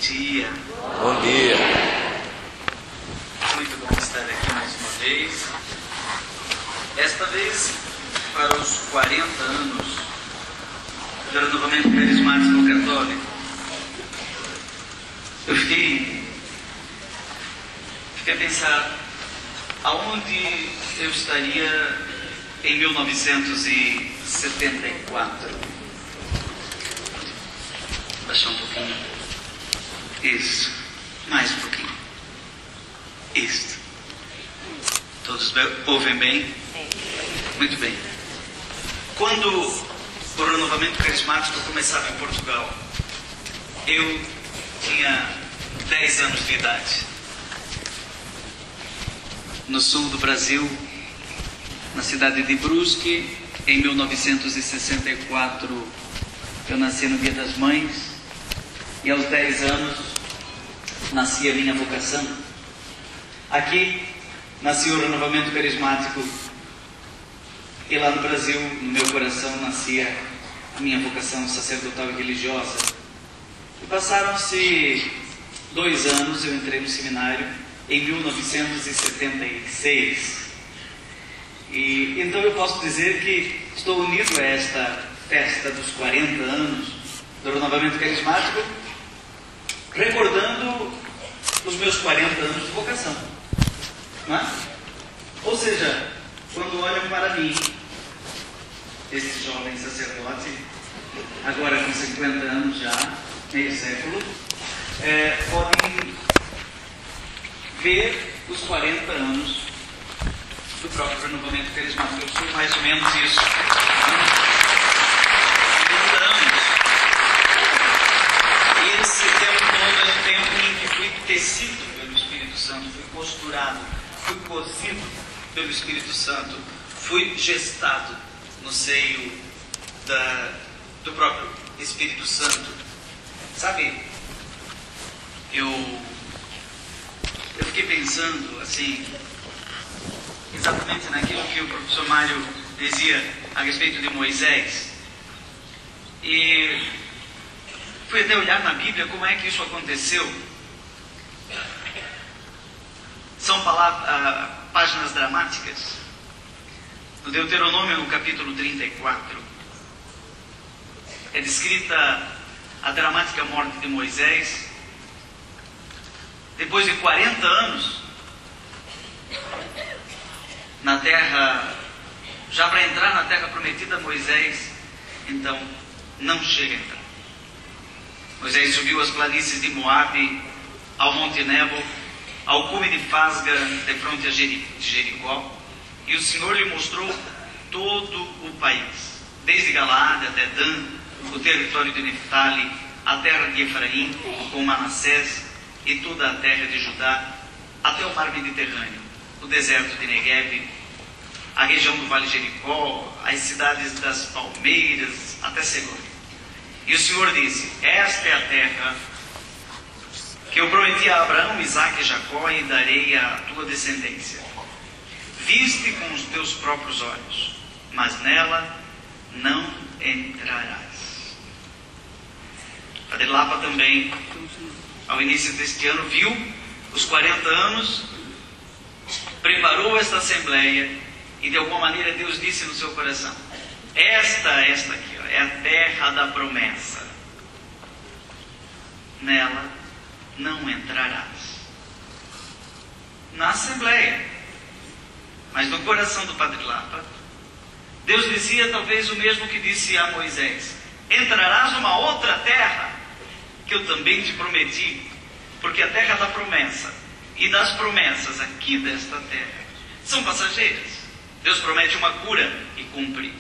dia. Bom dia. Muito bom estar aqui mais uma vez. Esta vez para os 40 anos do renovamento carismático católico. Eu fiquei a pensar aonde eu estaria em 1974. Baixar um pouquinho. Isso. Mais um pouquinho. Isto. Todos ouvem bem? Muito bem. Quando o renovamento carismático começava em Portugal, eu tinha 10 anos de idade. No sul do Brasil, na cidade de Brusque, em 1964, eu nasci no Dia das Mães, e aos 10 anos nasci a minha vocação. Aqui nasceu o renovamento carismático, e lá no Brasil, no meu coração, nascia a minha vocação sacerdotal e religiosa. E passaram-se 2 anos, eu entrei no seminário em 1976. E então eu posso dizer que estou unido a esta festa dos 40 anos do renovamento carismático, recordando os meus 40 anos de vocação. Não é? Ou seja, quando olham para mim, esse jovem sacerdote, agora com 50 anos já, meio século, podem ver os 40 anos do próprio renovamento carismático. Eu sou mais ou menos isso. 30 anos. E esse tempo todo é um tempo em que fui tecido pelo Espírito Santo, fui costurado, fui cozido pelo Espírito Santo, fui gestado no seio do próprio Espírito Santo. Sabe, eu fiquei pensando assim, exatamente naquilo que o professor Mário dizia a respeito de Moisés, e fui até olhar na Bíblia como é que isso aconteceu. São páginas dramáticas. No Deuteronômio, no capítulo 34, é descrita a dramática morte de Moisés. Depois de 40 anos na terra, já para entrar na terra prometida, Moisés então não chega a entrar. Moisés subiu as planícies de Moabe, ao Monte Nebo, ao cume de Fasga, de fronte a Jericó, e o Senhor lhe mostrou todo o país, desde Galaade até Dan, o território de Neftali, a terra de Efraim, com Manassés, e toda a terra de Judá, até o mar Mediterrâneo, o deserto de Negueb, a região do Vale de Jericó, as cidades das palmeiras, até Segória. E o Senhor disse: esta é a terra que eu prometi a Abraão, Isaque e Jacó, e darei à tua descendência. Viste com os teus próprios olhos, mas nela não entrarás. Padre Lapa também, ao início deste ano, viu os 40 anos, preparou esta assembleia, e de alguma maneira Deus disse no seu coração: esta aqui, ó, é a terra da promessa. Nela não entrarás. Na assembleia. Mas no coração do Padre Lapa, Deus dizia talvez o mesmo que disse a Moisés: entrarás numa outra terra que eu também te prometi, porque a terra da promessa e das promessas aqui desta terra são passageiras. Deus promete uma cura e cumpre.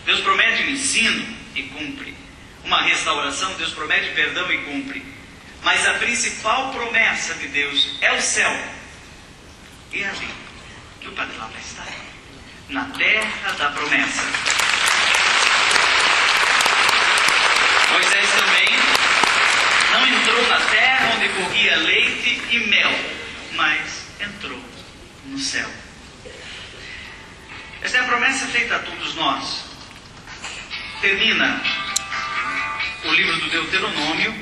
Deus promete um ensino e cumpre. Uma restauração, Deus promete perdão e cumpre. Mas a principal promessa de Deus é o céu. E é ali que o Padre Lapa está, na terra da promessa. Moisés também não entrou na terra onde corria leite e mel, mas entrou no céu. Esta é a promessa feita a todos nós. Termina o livro do Deuteronômio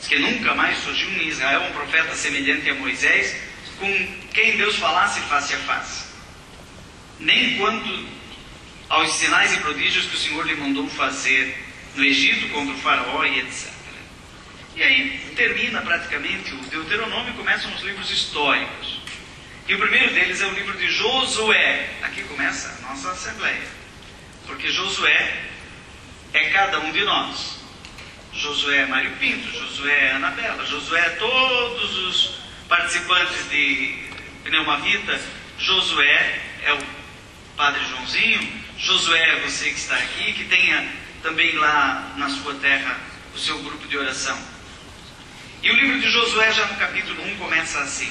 Diz que nunca mais surgiu em Israel um profeta semelhante a Moisés, com quem Deus falasse face a face, nem quanto aos sinais e prodígios que o Senhor lhe mandou fazer no Egito contra o faraó e etc. E aí termina praticamente o Deuteronômio, começam os livros históricos. E o primeiro deles é o livro de Josué. Aqui começa a nossa assembleia, porque Josué é cada um de nós. Josué é Mário Pinto, Josué é Anabela, Josué é todos os participantes de Pneumavita, Josué é o Padre Joãozinho, Josué é você que está aqui, que tenha também lá na sua terra o seu grupo de oração. E o livro de Josué, já no capítulo 1, começa assim: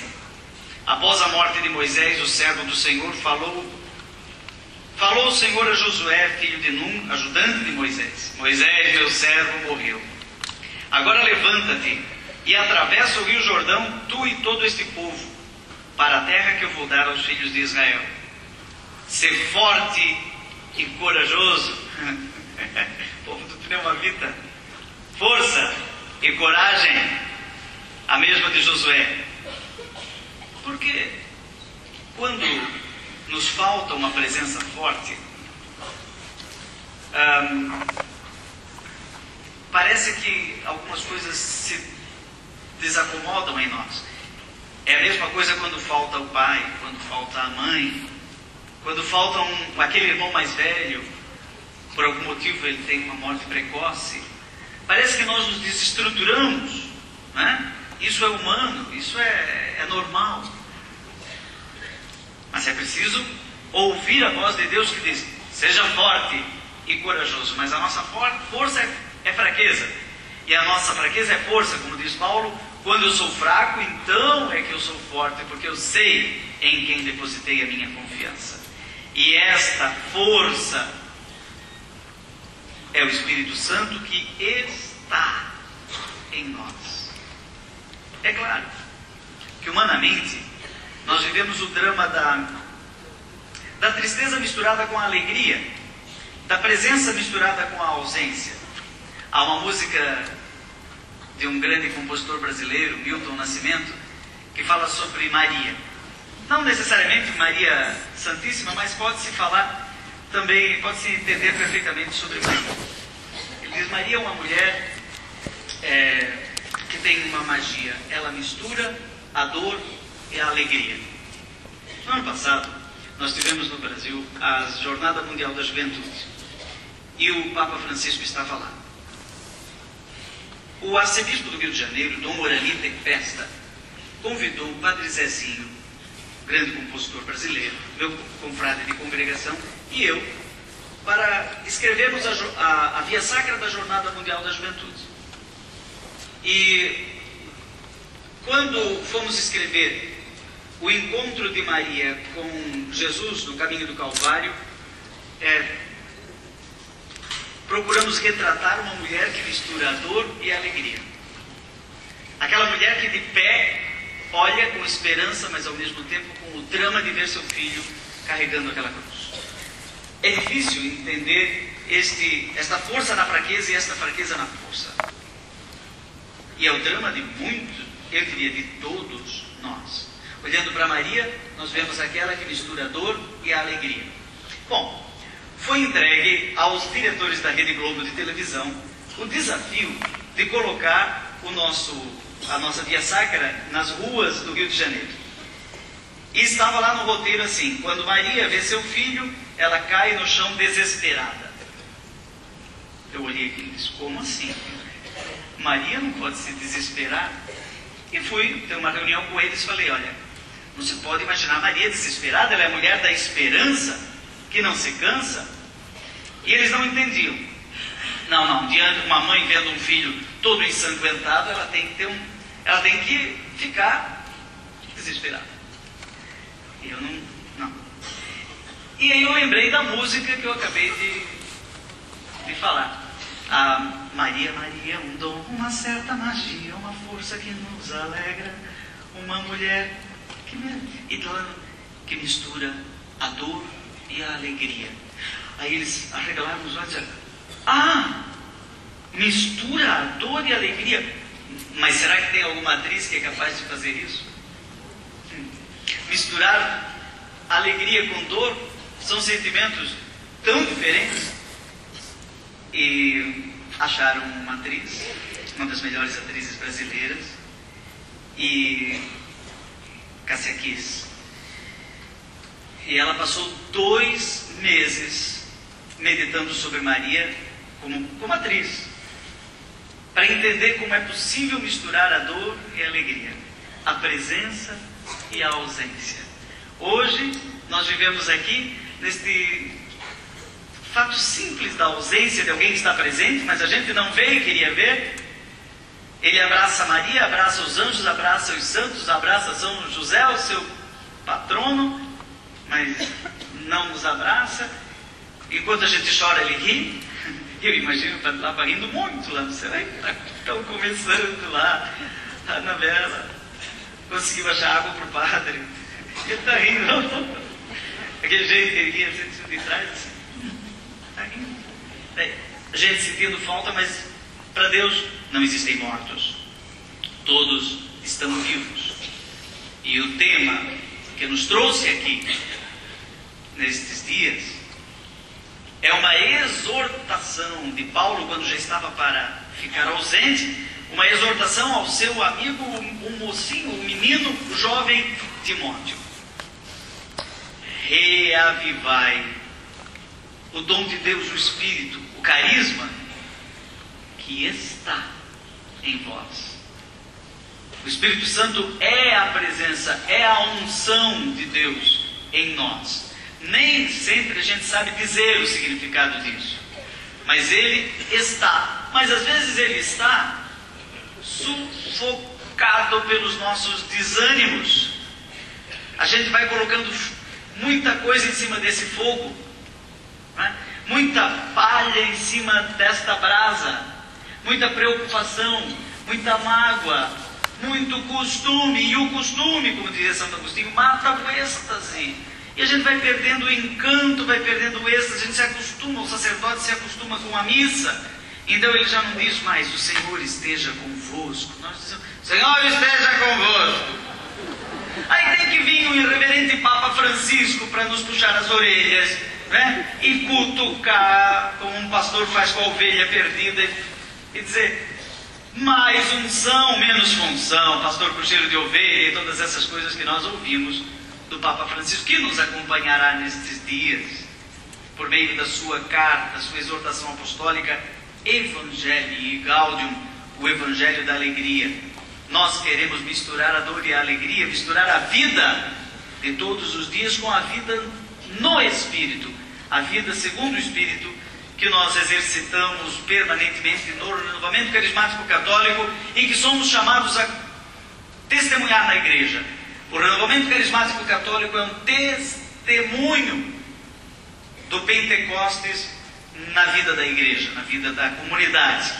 após a morte de Moisés, o servo do Senhor, falou o Senhor a Josué, filho de Num, ajudante de Moisés: Moisés, meu servo, morreu. Agora levanta-te e atravessa o rio Jordão, tu e todo este povo, para a terra que eu vou dar aos filhos de Israel. Ser forte e corajoso. Povo do Pneumavita, força e coragem, a mesma de Josué. Porque quando nos falta uma presença forte, parece que algumas coisas se desacomodam em nós. É a mesma coisa quando falta o pai, quando falta a mãe, quando falta aquele irmão mais velho, por algum motivo ele tem uma morte precoce. Parece que nós nos desestruturamos, né? Isso é humano, isso é normal. Mas é preciso ouvir a voz de Deus que diz: seja forte e corajoso. Mas a nossa força é fraqueza, e a nossa fraqueza é força, como diz Paulo: quando eu sou fraco, então é que eu sou forte, porque eu sei em quem depositei a minha confiança. E esta força é o Espírito Santo que está em nós. É claro que humanamente nós vivemos o drama da tristeza misturada com a alegria, da presença misturada com a ausência. Há uma música de um grande compositor brasileiro, Milton Nascimento, que fala sobre Maria. Não necessariamente Maria Santíssima, mas pode-se falar também, pode-se entender perfeitamente sobre Maria. Ele diz: Maria é uma mulher que tem uma magia. Ela mistura a dor e a alegria. No ano passado, nós tivemos no Brasil a Jornada Mundial da Juventude. E o Papa Francisco estava lá. O arcebispo do Rio de Janeiro, Dom Moranita e Festa, convidou o Padre Zezinho, grande compositor brasileiro, meu confrade de congregação, e eu, para escrevermos a Via Sacra da Jornada Mundial da Juventude. E quando fomos escrever o encontro de Maria com Jesus no caminho do Calvário, procuramos retratar uma mulher que mistura a dor e a alegria. Aquela mulher que de pé olha com esperança, mas ao mesmo tempo com o drama de ver seu filho carregando aquela cruz. É difícil entender esta força na fraqueza e esta fraqueza na força. E é o drama de muitos, eu diria de todos nós. Olhando para Maria, nós vemos aquela que mistura a dor e a alegria. Bom, foi entregue aos diretores da Rede Globo de televisão o desafio de colocar a nossa Via Sacra nas ruas do Rio de Janeiro. E estava lá no roteiro assim: quando Maria vê seu filho, ela cai no chão desesperada. Eu olhei aqui e disse: como assim? Maria não pode se desesperar? E fui ter uma reunião com eles e falei: olha, não se pode imaginar Maria desesperada, ela é a mulher da esperança, que não se cansa. E eles não entendiam. Não, diante de uma mãe vendo um filho todo ensanguentado, ela tem que ficar desesperada. E eu não. E aí eu lembrei da música que eu acabei de falar. A Maria, Maria, um dom, uma certa magia, uma força que nos alegra, uma mulher que mistura a dor e a alegria. Aí eles arregalaram os olhos e disseram: mistura a dor e a alegria. Mas será que tem alguma atriz que é capaz de fazer isso? Misturar alegria com dor são sentimentos tão diferentes. E acharam uma atriz, uma das melhores atrizes brasileiras, e Cássia Kiss. E ela passou 2 meses meditando sobre Maria como atriz, para entender como é possível misturar a dor e a alegria, a presença e a ausência. Hoje nós vivemos aqui neste fato simples da ausência de alguém que está presente, mas a gente não vê e queria ver. Ele abraça Maria, abraça os anjos, abraça os santos, abraça São José, o seu patrono, mas não nos abraça. Enquanto a gente chora, ele ri. Eu imagino que estava rindo muito lá no céu. Estão conversando lá. A Anabela conseguiu achar água para o padre. Ele está rindo. Aquele jeito que ele ria assim de trás, assim. Está rindo. A gente sentindo falta, mas para Deus não existem mortos. Todos estão vivos. E o tema que nos trouxe aqui, nestes dias, é uma exortação de Paulo, quando já estava para ficar ausente, uma exortação ao seu amigo, o mocinho, o menino, o jovem Timóteo. Reavivai o dom de Deus, o Espírito, o carisma que está em vós. O Espírito Santo é a presença, é a unção de Deus em nós. Nem sempre a gente sabe dizer o significado disso, mas ele está. Mas às vezes ele está sufocado pelos nossos desânimos. A gente vai colocando muita coisa em cima desse fogo, né? Muita palha em cima desta brasa, muita preocupação, muita mágoa, muito costume. E o costume, como dizia Santo Agostinho, mata o êxtase. E a gente vai perdendo o encanto, vai perdendo o êxtase, a gente se acostuma, o sacerdote se acostuma com a missa, então ele já não diz mais, o Senhor esteja convosco. Nós dizemos, Senhor esteja convosco. Aí tem que vir o irreverente Papa Francisco para nos puxar as orelhas, né? E cutucar, como um pastor faz com a ovelha perdida, e dizer, mais unção, menos função, pastor com cheiro de ovelha, e todas essas coisas que nós ouvimos do Papa Francisco, que nos acompanhará nestes dias, por meio da sua carta, sua exortação apostólica, Evangelii Gaudium, o Evangelho da Alegria. Nós queremos misturar a dor e a alegria, misturar a vida de todos os dias com a vida no Espírito, a vida segundo o Espírito, que nós exercitamos permanentemente no renovamento carismático católico e que somos chamados a testemunhar na igreja. O renovamento carismático católico é um testemunho do Pentecostes na vida da igreja, na vida da comunidade.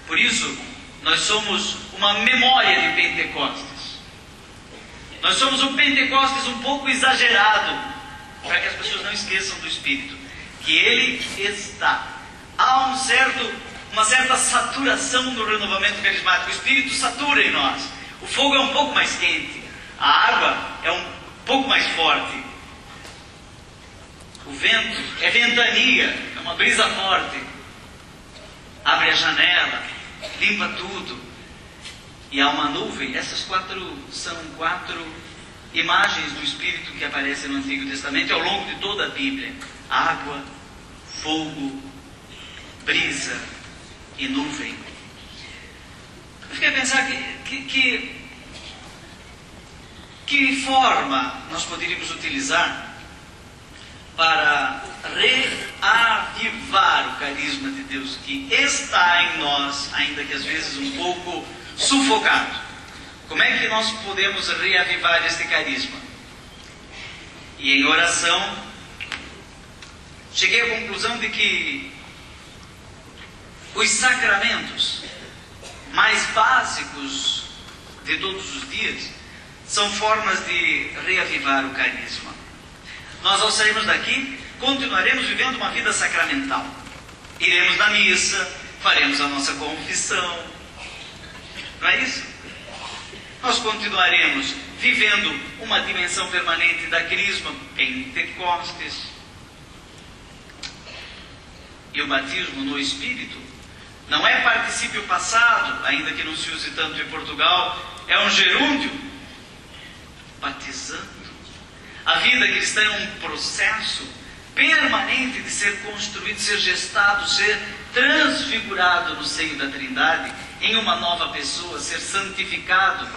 Por isso, nós somos uma memória de Pentecostes. Nós somos um Pentecostes um pouco exagerado, para que as pessoas não esqueçam do Espírito, que Ele está. Há uma certa saturação no renovamento carismático. O Espírito satura em nós. O fogo é um pouco mais quente. A água é um pouco mais forte. O vento é ventania, é uma brisa forte. Abre a janela, limpa tudo. E há uma nuvem. Essas são 4 imagens do Espírito que aparecem no Antigo Testamento ao longo de toda a Bíblia. Água, fogo, brisa e nuvem. Eu fiquei a pensar que forma nós poderíamos utilizar para reavivar o carisma de Deus que está em nós, ainda que às vezes um pouco sufocado. Como é que nós podemos reavivar este carisma? E em oração, cheguei à conclusão de que os sacramentos mais básicos de todos os dias são formas de reavivar o carisma. Nós, ao sairmos daqui, continuaremos vivendo uma vida sacramental. Iremos na missa, faremos a nossa confissão, Não é isso? Nós continuaremos vivendo uma dimensão permanente da crisma, Pentecostes. E o batismo no Espírito não é particípio passado, ainda que não se use tanto em Portugal, é um gerúndio, batizando. A vida cristã é um processo permanente de ser construído, ser gestado, ser transfigurado no seio da Trindade, em uma nova pessoa, ser santificado,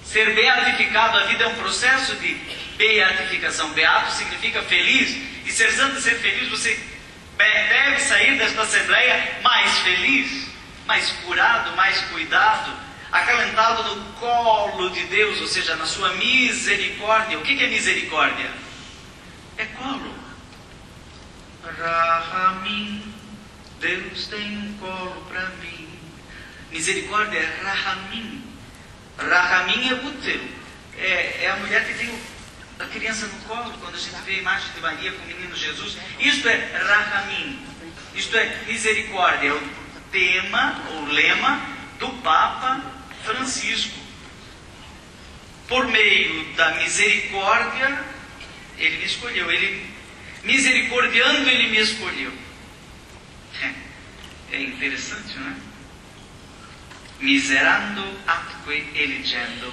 ser beatificado. A vida é um processo de beatificação. Beato significa feliz, e ser santo e ser feliz, você deve sair desta assembleia mais feliz, mais curado, mais cuidado, acalentado no colo de Deus, ou seja, na sua misericórdia. O que é misericórdia? É colo. Rahamim, Deus tem um colo para mim. Misericórdia é Rahamim. Rahamim é útero. É a mulher que tem a criança no colo, quando a gente vê a imagem de Maria com o menino Jesus. Isto é Rahamim. Isto é misericórdia. É o tema, o lema do Papa Francisco. Por meio da misericórdia, ele me escolheu. Misericordiando, ele me escolheu. É interessante, não é? Miserando atque eligendo.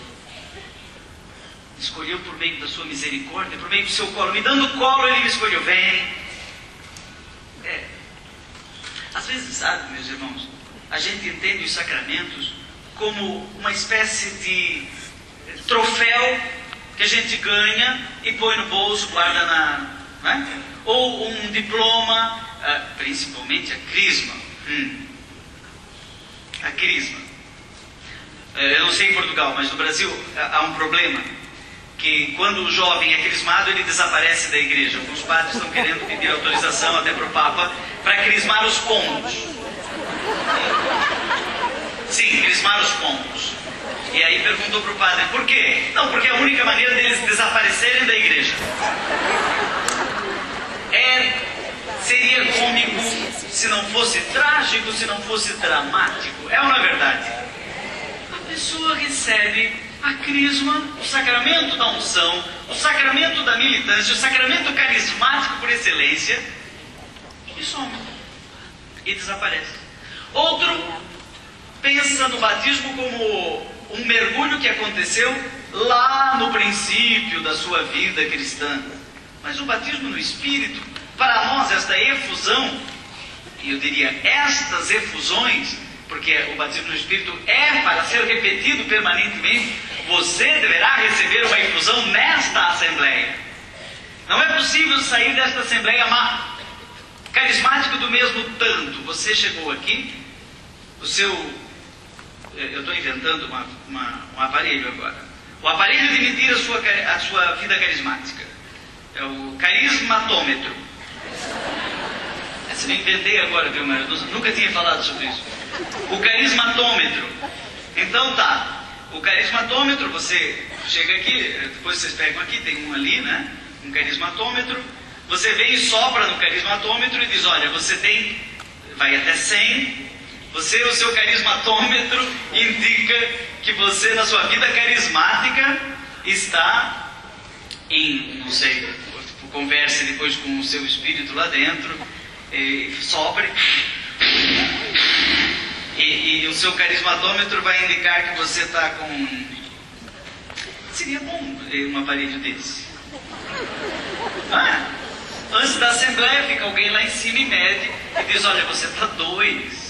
Escolheu por meio da sua misericórdia, por meio do seu colo. Me dando colo, ele me escolheu. Vem. Às vezes, sabe, meus irmãos, a gente entende os sacramentos como uma espécie de troféu que a gente ganha e põe no bolso, guarda não é? Ou um diploma, principalmente a crisma. A crisma. Eu não sei em Portugal, mas no Brasil há um problema, que quando o jovem é crismado, ele desaparece da igreja. Alguns padres estão querendo pedir autorização até para o Papa para crismar os pombos. Sim, crismar os pombos. E aí perguntou para o padre, por quê? Não, porque é a única maneira deles desaparecerem da igreja. Seria cômico se não fosse trágico, se não fosse dramático. É ou não é verdade? A pessoa recebe a crisma, o sacramento da unção, o sacramento da militância, o sacramento carismático por excelência, e some. E desaparece. Outro pensa no batismo como um mergulho que aconteceu lá no princípio da sua vida cristã. Mas o batismo no Espírito, para nós, esta efusão, e eu diria estas efusões, porque o batismo no Espírito é para ser repetido permanentemente, você deverá receber uma infusão nesta assembleia. Não é possível sair desta assembleia carismático do mesmo tanto. Você chegou aqui, eu estou inventando um aparelho agora. O aparelho de medir a sua vida carismática é o carismatômetro. Essa eu inventei agora, viu, Mário? Nunca tinha falado sobre isso. O carismatômetro. Então tá, o carismatômetro, você chega aqui, depois vocês pegam aqui, tem um ali, né? Um carismatômetro. Você vem e sopra no carismatômetro e diz, olha, você vai até 100. O seu carismatômetro indica que você, na sua vida carismática, está em, não sei, converse depois com o seu espírito lá dentro, sopre, e o seu carismatômetro vai indicar que você está com... Seria bom um aparelho desse. Antes da assembleia fica alguém lá em cima e mede e diz, olha, você está 2.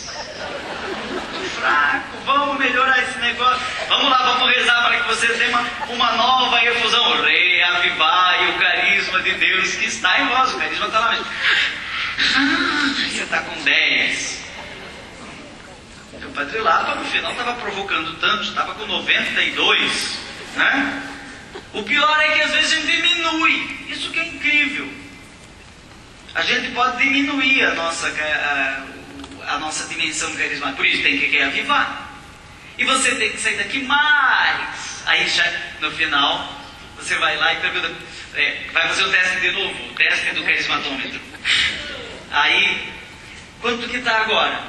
Muito fraco, vamos melhorar esse negócio. Vamos lá, vamos rezar para que você tenha uma nova efusão. Reavivai o carisma de Deus que está em vós. O carisma está lá mesmo. Você está com 10. O Padre Lapa no final estava provocando tanto, estava com 92, né? O pior é que às vezes a gente diminui. Isso que é incrível. A gente pode diminuir a nossa dimensão carismática. Por isso tem que reavivar. E você tem que sair daqui mais. Aí já no final você vai lá e pergunta, vai fazer o teste de novo, o teste do carismatômetro. Aí, quanto que está agora?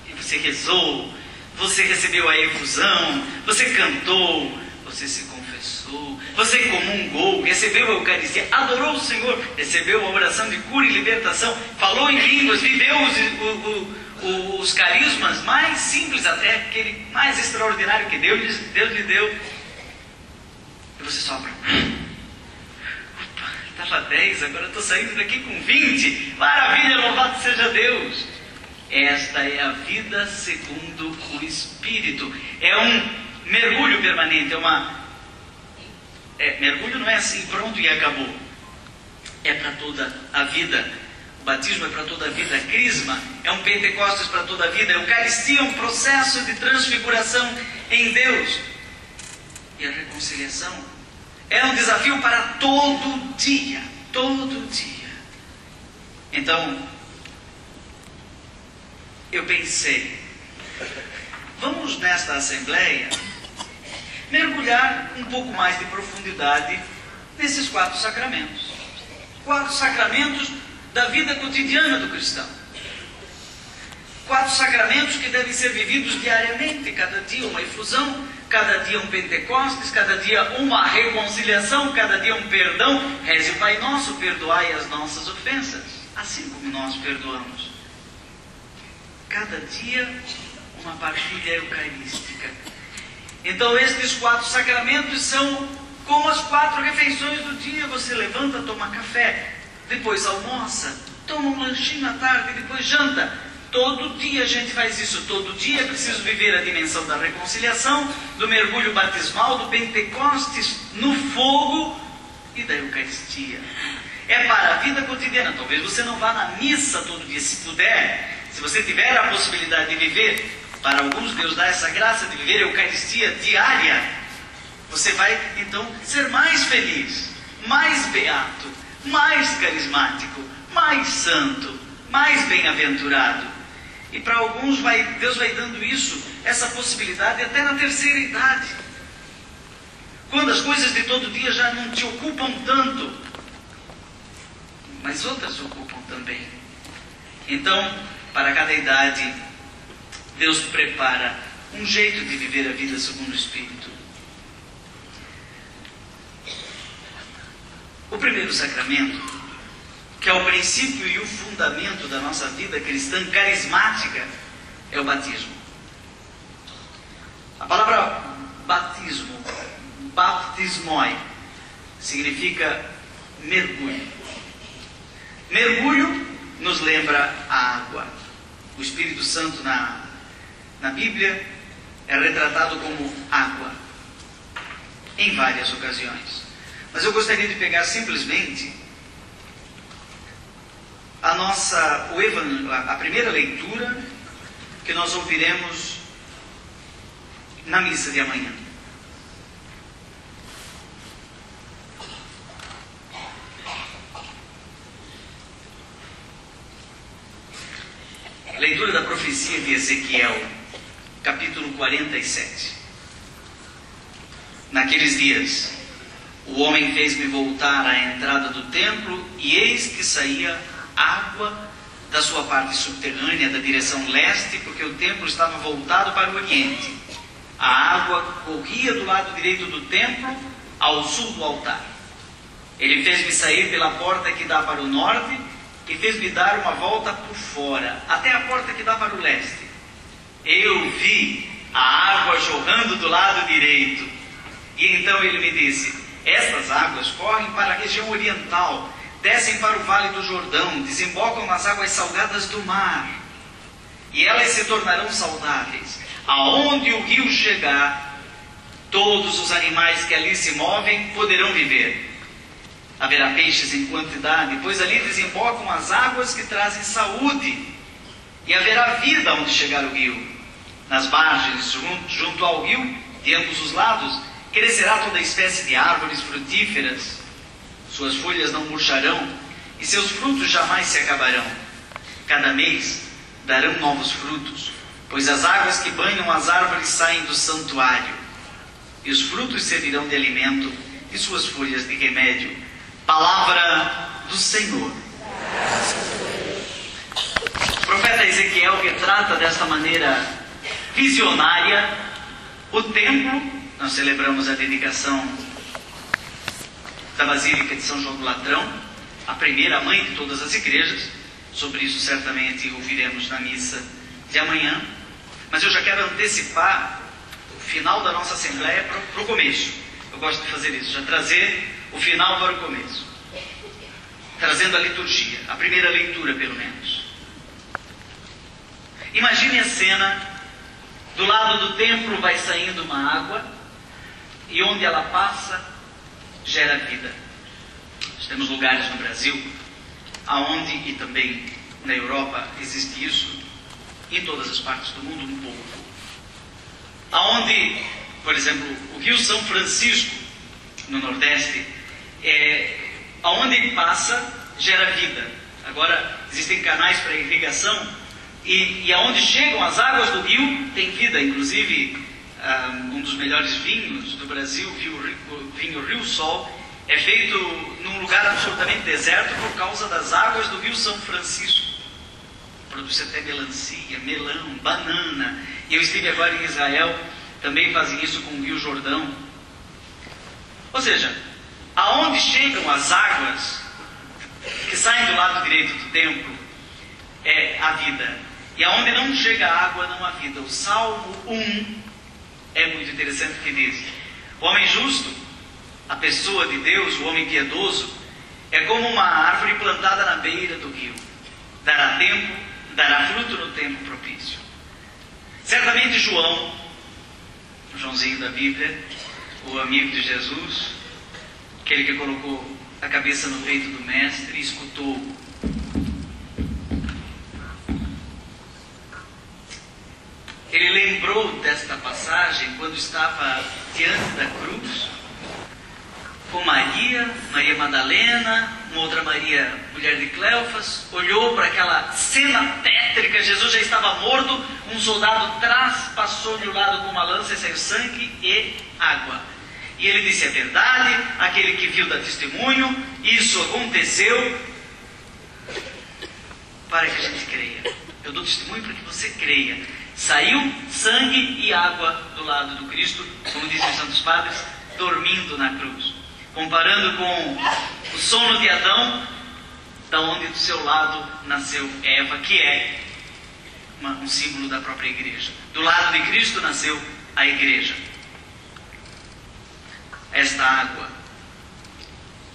E você rezou, você recebeu a efusão, você cantou, você se confessou, você comungou, recebeu a Eucaristia, adorou o Senhor, recebeu a oração de cura e libertação, falou em línguas, viveu os carismas mais simples até, aquele mais extraordinário que Deus lhe deu. E você sopra. Opa, estava 10, agora estou saindo daqui com 20. Maravilha, louvado seja Deus. Esta é a vida segundo o Espírito. É um mergulho permanente, mergulho não é assim, pronto e acabou. É para toda a vida. O batismo é para toda a vida. Crisma é um Pentecostes para toda a vida. A Eucaristia é um processo de transfiguração em Deus. E a reconciliação é um desafio para todo dia. Todo dia. Então, eu pensei, vamos nesta assembleia mergulhar um pouco mais de profundidade nesses 4 sacramentos. 4 sacramentos da vida cotidiana do cristão. 4 sacramentos que devem ser vividos diariamente, cada dia uma efusão, cada dia um Pentecostes, cada dia uma reconciliação, cada dia um perdão. Reze o Pai Nosso, perdoai as nossas ofensas, assim como nós perdoamos. Cada dia uma partilha eucarística. Então estes 4 sacramentos são como as 4 refeições do dia. Você levanta, toma café, depois almoça, toma um lanchinho à tarde, depois janta. Todo dia a gente faz isso. Todo dia é preciso viver a dimensão da reconciliação, do mergulho batismal, do Pentecostes no fogo e da Eucaristia. É para a vida cotidiana. Talvez você não vá na missa todo dia, se puder. Se você tiver a possibilidade de viver, para alguns Deus dá essa graça de viver a Eucaristia diária, você vai então ser mais feliz, mais beato, mais carismático, mais santo, mais bem-aventurado. E para alguns Deus vai dando isso, essa possibilidade até na terceira idade, quando as coisas de todo dia já não te ocupam tanto, mas outras ocupam também. Então, para cada idade, Deus prepara um jeito de viver a vida segundo o Espírito. O primeiro sacramento, que é o princípio e o fundamento da nossa vida cristã carismática, é o batismo. A palavra batismo, baptismoi, significa mergulho. Mergulho nos lembra a água. O Espírito Santo na Bíblia é retratado como água em várias ocasiões. Mas eu gostaria de pegar simplesmente a primeira leitura que nós ouviremos na missa de amanhã. Leitura da profecia de Ezequiel, capítulo 47. Naqueles dias, o homem fez-me voltar à entrada do templo, e eis que saía água da sua parte subterrânea, da direção leste, porque o templo estava voltado para o oriente. A água corria do lado direito do templo, ao sul do altar. Ele fez-me sair pela porta que dá para o norte, e fez-me dar uma volta por fora, até a porta que dá para o leste. Eu vi a água jorrando do lado direito. E então ele me disse: estas águas correm para a região oriental, descem para o vale do Jordão, desembocam nas águas salgadas do mar. E elas se tornarão saudáveis. Aonde o rio chegar, todos os animais que ali se movem poderão viver. Haverá peixes em quantidade, pois ali desembocam as águas que trazem saúde. E haverá vida onde chegar o rio. Nas margens, junto ao rio, de ambos os lados, crescerá toda espécie de árvores frutíferas. Suas folhas não murcharão, e seus frutos jamais se acabarão. Cada mês darão novos frutos, pois as águas que banham as árvores saem do santuário. E os frutos servirão de alimento, e suas folhas de remédio. Palavra do Senhor. O profeta Ezequiel retrata desta maneira visionária. O templo, nós celebramos a dedicação da Basílica de São João do Latrão, a primeira mãe de todas as igrejas. Sobre isso certamente ouviremos na missa de amanhã. Mas eu já quero antecipar o final da nossa Assembleia para o começo. Eu gosto de fazer isso, já trazer o final para o começo. Trazendo a liturgia, a primeira leitura pelo menos. Imagine a cena, do lado do templo vai saindo uma água, e onde ela passa, gera vida. Nós temos lugares no Brasil, aonde, e também na Europa, existe isso, em todas as partes do mundo, um pouco. Aonde, por exemplo, o Rio São Francisco, no Nordeste, aonde passa, gera vida. Agora, existem canais para irrigação, e aonde chegam as águas do rio, tem vida. Inclusive, um dos melhores vinhos do Brasil, o vinho Rio Sol, é feito num lugar absolutamente deserto por causa das águas do Rio São Francisco. Produz até melancia, melão, banana. E eu estive agora em Israel, também fazem isso com o Rio Jordão. Ou seja, aonde chegam as águas que saem do lado direito do templo, é a vida. E aonde não chega a água, não há vida. O Salmo 1 é muito interessante, que diz: o homem justo, a pessoa de Deus, o homem piedoso, é como uma árvore plantada na beira do rio. Dará fruto no tempo propício. Certamente João, o Joãozinho da Bíblia, o amigo de Jesus, aquele que colocou a cabeça no peito do mestre e escutou. Ele lembrou desta passagem quando estava diante da cruz, com Maria Madalena, uma outra Maria, mulher de Cleofas, olhou para aquela cena tétrica. Jesus já estava morto, um soldado passou-lhe o lado com uma lança e saiu sangue e água. E ele disse: é verdade, aquele que viu dá testemunho, isso aconteceu para que a gente creia. Eu dou testemunho para que você creia. Saiu sangue e água do lado do Cristo, como dizem os Santos Padres, dormindo na cruz. Comparando com o sono de Adão, da onde do seu lado nasceu Eva, que é um símbolo da própria igreja. Do lado de Cristo nasceu a igreja. Esta água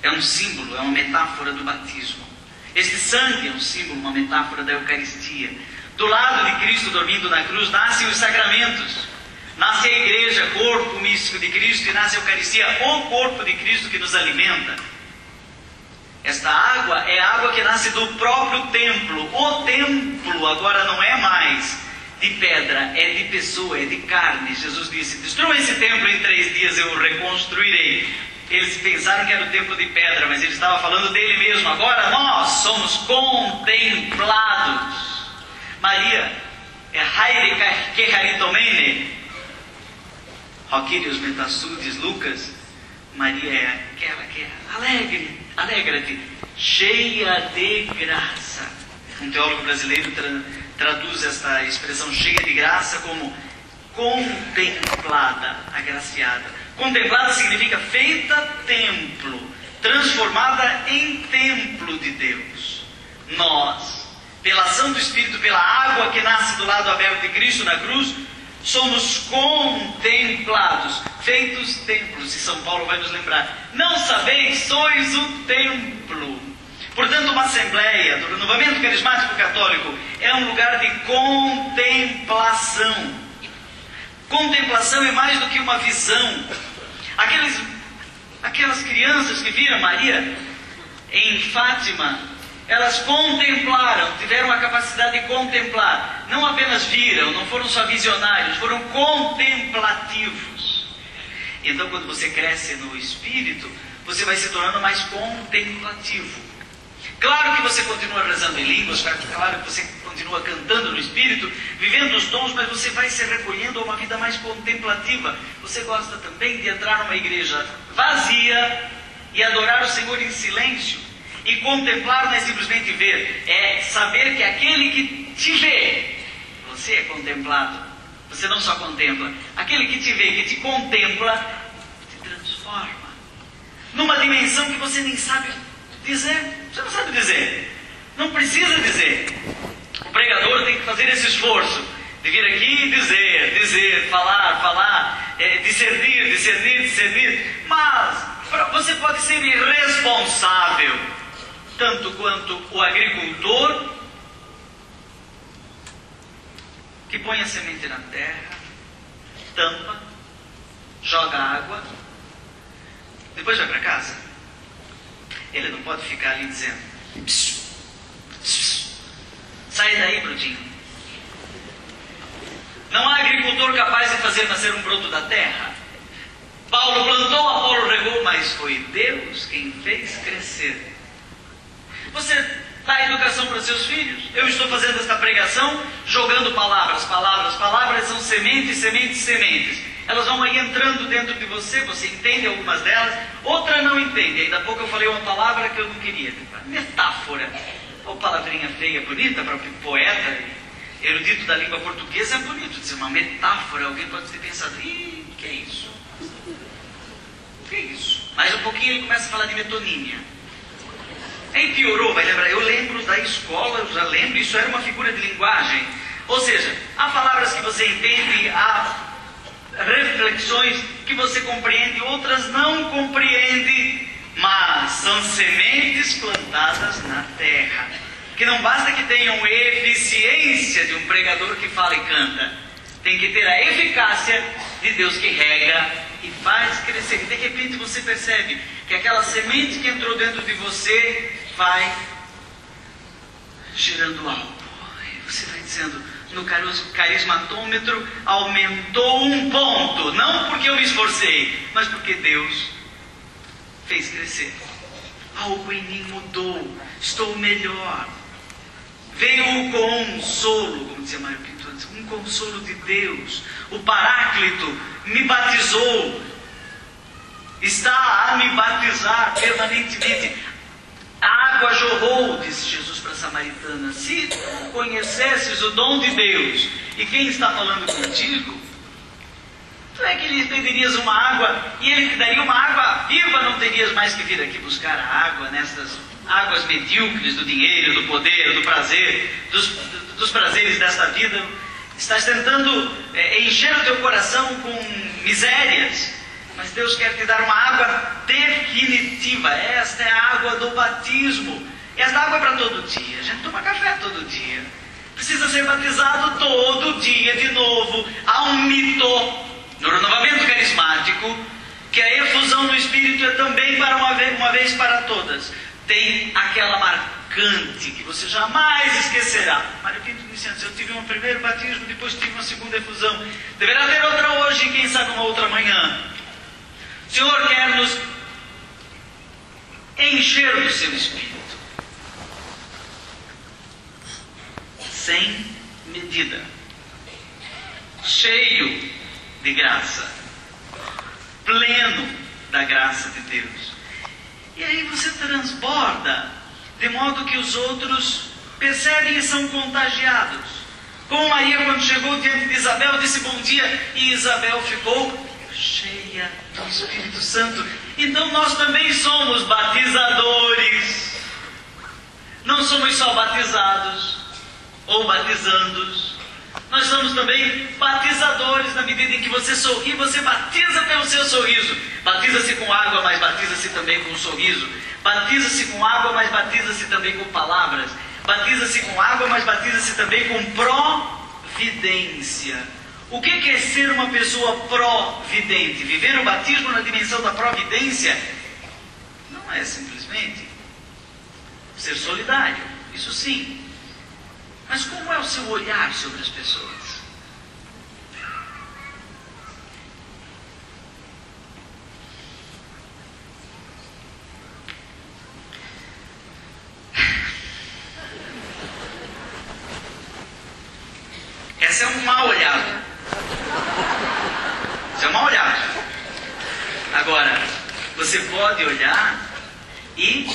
é um símbolo, é uma metáfora do batismo. Este sangue é um símbolo, uma metáfora da Eucaristia. Do lado de Cristo dormindo na cruz nascem os sacramentos. Nasce a igreja, corpo místico de Cristo, e nasce a Eucaristia, o corpo de Cristo que nos alimenta. Esta água é a água que nasce do próprio templo. O templo agora não é mais de pedra, é de pessoa, é de carne. Jesus disse: destrua esse templo, em 3 dias eu o reconstruirei. Eles pensaram que era o templo de pedra, mas ele estava falando dele mesmo. Agora nós somos contemplados. Maria é Haire Keharitomene, Roquírios Metassudes, Lucas. Maria é aquela que é alegre, alegra-te, cheia de graça. Um teólogo brasileiro traduz esta expressão cheia de graça como contemplada, agraciada. Contemplada significa feita templo, transformada em templo de Deus. Nós, pela ação do Espírito, pela água que nasce do lado aberto de Cristo na cruz, somos contemplados, feitos templos. E São Paulo vai nos lembrar: não sabeis, sois o templo. Portanto, uma assembleia do renovamento carismático católico é um lugar de contemplação. Contemplação é mais do que uma visão. Aquelas crianças que viram Maria em Fátima, elas contemplaram, tiveram a capacidade de contemplar. Não apenas viram, não foram só visionários, foram contemplativos. Então, quando você cresce no Espírito, você vai se tornando mais contemplativo. Claro que você continua rezando em línguas, claro que você continua cantando no Espírito, vivendo os dons, mas você vai se recolhendo a uma vida mais contemplativa. Você gosta também de entrar numa igreja vazia e adorar o Senhor em silêncio. E contemplar não é simplesmente ver, é saber que aquele que te vê, você é contemplado. Você não só contempla. Aquele que te vê, que te contempla, te transforma numa dimensão que você nem sabe dizer. Você não sabe dizer. Não precisa dizer. O pregador tem que fazer esse esforço de vir aqui e dizer, falar, discernir. Mas você pode ser irresponsável, tanto quanto o agricultor que põe a semente na terra, tampa, joga água, depois vai para casa. Ele não pode ficar ali dizendo: sai daí, Brudinho. Não há agricultor capaz de fazer nascer um broto da terra. Paulo plantou, Apolo regou, mas foi Deus quem fez crescer. Você dá educação para seus filhos. Eu estou fazendo esta pregação jogando palavras são sementes. Elas vão aí entrando dentro de você, você entende algumas delas, outra não entende. Ainda há pouco eu falei uma palavra que eu não queria. Metáfora. Uma palavrinha feia, bonita para poeta, erudito da língua portuguesa, é bonito dizer uma metáfora. Alguém pode ter pensado: ih, que é isso? Que é isso? Mais um pouquinho ele começa a falar de metonímia. Aí piorou, vai lembrar. Eu lembro da escola, eu já lembro, isso era uma figura de linguagem. Ou seja, há palavras que você entende, há reflexões que você compreende, outras não compreende, mas são sementes plantadas na terra, que não basta que tenham eficiência de um pregador que fala e canta, tem que ter a eficácia de Deus que rega e faz crescer. E de repente você percebe que aquela semente que entrou dentro de você vai gerando algo. E você vai dizendo: no carismatômetro aumentou 1 ponto. Não porque eu me esforcei, mas porque Deus fez crescer. Algo em mim mudou. Estou melhor. Veio o consolo, como dizia Mário Pinto antes, um consolo de Deus. O Paráclito me batizou. Está a me batizar permanentemente. A água jorrou, disse Jesus para a samaritana. Se tu conhecesses o dom de Deus e quem está falando contigo, tu é que lhe pedirias uma água e ele te daria uma água viva. Não terias mais que vir aqui buscar a água nestas águas medíocres do dinheiro, do poder, do prazer, dos prazeres desta vida. Estás tentando encher o teu coração com misérias. Mas Deus quer te dar uma água definitiva. Esta é a água do batismo. Esta água é para todo dia. A gente toma café todo dia. Precisa ser batizado todo dia de novo. Há um mito no renovamento carismático que a efusão do Espírito é também para uma vez para todas. Tem aquela marcante que você jamais esquecerá. Mário Pinto disse antes: eu tive um primeiro batismo, depois tive uma segunda efusão. Deverá ter outra hoje e quem sabe uma outra amanhã. O Senhor quer nos encher do seu Espírito, sem medida, cheio de graça, pleno da graça de Deus. E aí você transborda, de modo que os outros percebem e são contagiados. Como Maria, quando chegou diante de Isabel, disse bom dia, e Isabel ficou cheia do Espírito Santo. Então nós também somos batizadores. Não somos só batizados ou batizandos. Nós somos também batizadores. Na medida em que você sorri, você batiza pelo seu sorriso. Batiza-se com água, mas batiza-se também com sorriso. Batiza-se com água, mas batiza-se também com palavras. Batiza-se com água, mas batiza-se também com providência. O que é ser uma pessoa providente? Viver o batismo na dimensão da providência não é simplesmente ser solidário, isso sim. Mas como é o seu olhar sobre as pessoas? Essa é um mau olhar. Isso é uma olhada. Agora, você pode olhar e